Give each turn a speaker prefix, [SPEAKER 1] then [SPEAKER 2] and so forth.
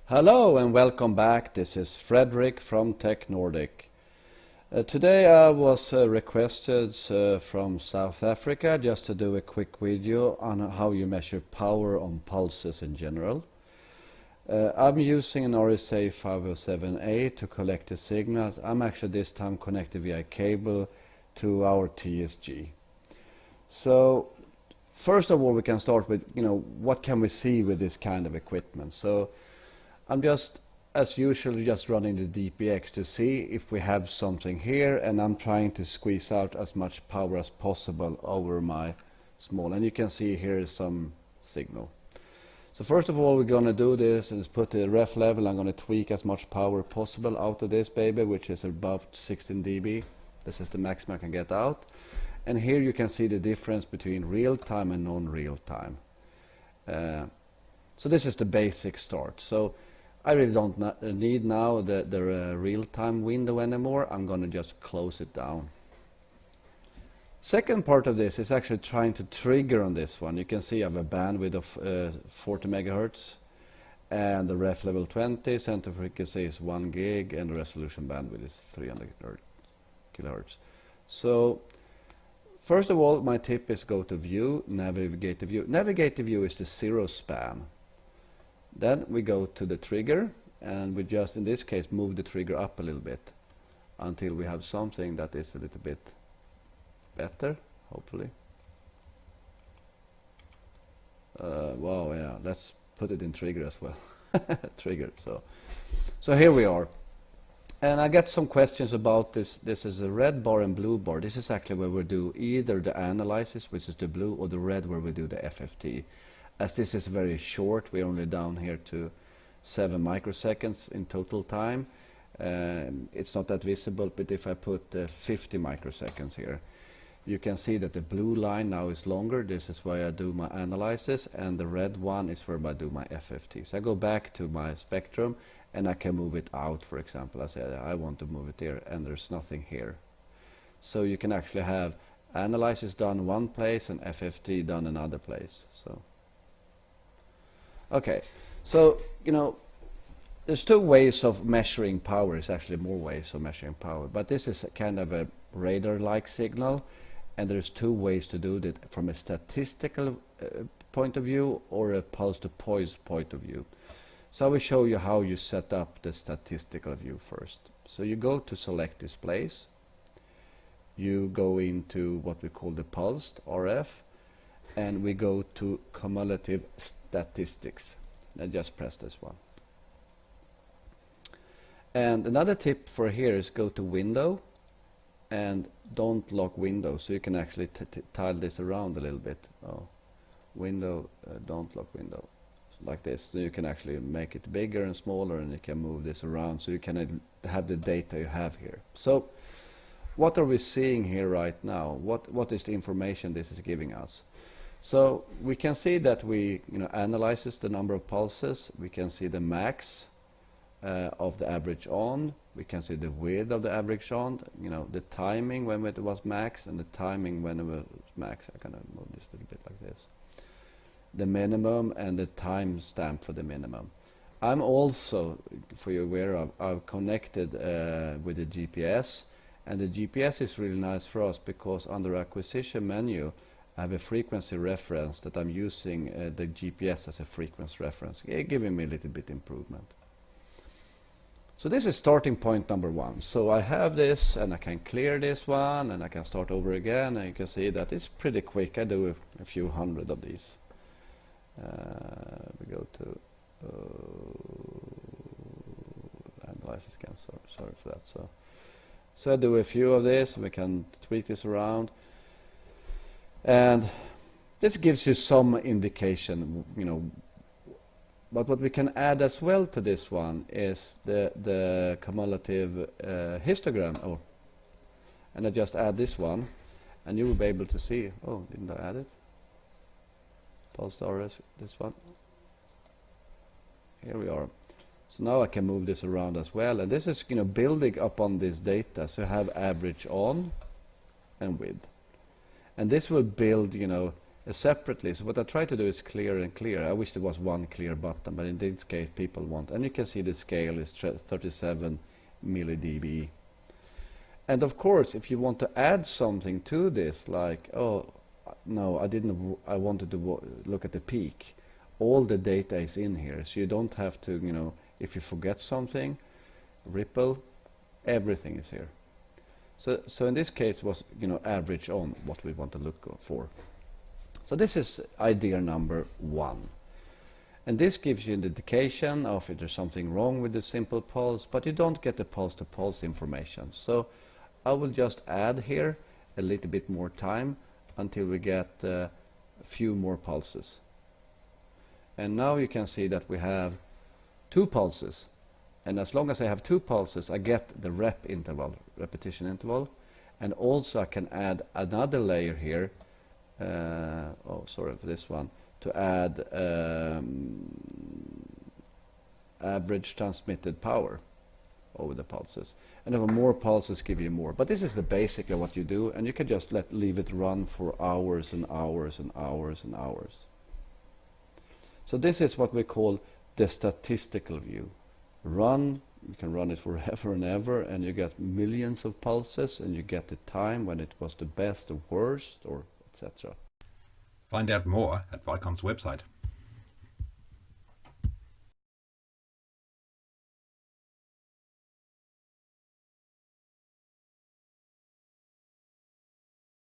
[SPEAKER 1] Hello and welcome back. This is Fredrik from Tek Nordic. Today I was requested from South Africa just to do a quick video on how you measure power on pulses in general. I'm using an RSA507A to collect the signals. I'm actually this time connected via cable to our TSG. So first of all, we can start with, what can we see with this kind of equipment? So I'm just, as usual, just running the DPX to see if we have something here, and I'm trying to squeeze out as much power as possible over my small. And you can see here is some signal. So first of all, we're going to do this and put the ref level. I'm going to tweak as much power possible out of this baby, which is above 16 dB. This is the maximum I can get out. And here you can see the difference between real time and non-real time. So this is the basic start. So I really don't need now the real-time window anymore. I'm going to just close it down. Second part of this is actually trying to trigger on this one. You can see I have a bandwidth of 40 megahertz, and the ref level 20, center frequency is 1 gig, and the resolution bandwidth is 300 kilohertz. So first of all, my tip is go to view, navigate to view. Navigate to view is the zero span. Then we go to the trigger, and we just, in this case, move the trigger up a little bit until we have something that is a little bit better, hopefully. Wow, yeah, let's put it in trigger as well. Trigger, so here we are. And I get some questions about this. This is a red bar and blue bar. This is actually where we do either the analysis, which is the blue, or the red where we do the FFT. As this is very short, we're only down here to 7 microseconds in total time. It's not that visible, but if I put 50 microseconds here, you can see that the blue line now is longer. This is where I do my analysis, and the red one is where I do my FFT. So I go back to my spectrum, and I can move it out, for example. I say I want to move it here, and there's nothing here. So you can actually have analysis done one place and FFT done another place. Okay, so, there's two ways of measuring power. It's actually more ways of measuring power, but this is kind of a radar-like signal, and there's two ways to do it, from a statistical point of view or a pulse-to-poise point of view. So I will show you how you set up the statistical view first. So you go to select displays, you go into what we call the pulsed RF, and we go to cumulative statistics, and just press this one. And another tip for here is go to window and don't lock window, so you can actually tile this around a little bit. Window, don't lock window, like this. So you can actually make it bigger and smaller, and you can move this around so you can have the data you have here. So what are we seeing here right now? What is the information this is giving us? So we can see that we analyzes the number of pulses. We can see the max of the average on. We can see the width of the average on. The timing when it was max and the timing when it was max. I can move this a little bit like this. The minimum and the time stamp for the minimum. I'm also, for you aware of, I've connected with the GPS, and the GPS is really nice for us because under acquisition menu I have a frequency reference that I'm using the GPS as a frequency reference, giving me a little bit improvement. So this is starting point number one. So I have this, and I can clear this one, and I can start over again, and you can see that it's pretty quick. I do a few hundred of these. We go to analysis again. Sorry for that. So I do a few of this, and we can tweak this around. And this gives you some indication, but what we can add as well to this one is the cumulative histogram. And I just add this one, and you will be able to see. Oh, didn't I add it? Pulse RS, this one. Here we are. So now I can move this around as well, and this is building upon this data. So I have average on and width. And this will build, separately. So what I try to do is clear and clear. I wish there was one clear button, but in this case people want, and you can see the scale is 37 milli-dB. And of course, if you want to add something to this, like, oh, no, I wanted to look at the peak. All the data is in here, so you don't have to, you know, if you forget something, ripple, everything is here. So in this case was, you know, average on what we want to look for. So this is idea number 1. And this gives you an indication of if there's something wrong with the simple pulse, but you don't get the pulse-to-pulse information. So I will just add here a little bit more time until we get a few more pulses. And now you can see that we have 2 pulses. And as long as I have 2 pulses, I get the repetition interval. And also I can add another layer here. Oh, sorry for this one. To add average transmitted power over the pulses. And the more pulses give you more. But this is basically what you do, and you can just leave it run for hours and hours and hours and hours. So this is what we call the statistical view. You can run it forever and ever, and you get millions of pulses, and you get the time when it was the best or worst, or etc.
[SPEAKER 2] Find out more at Vicom's website.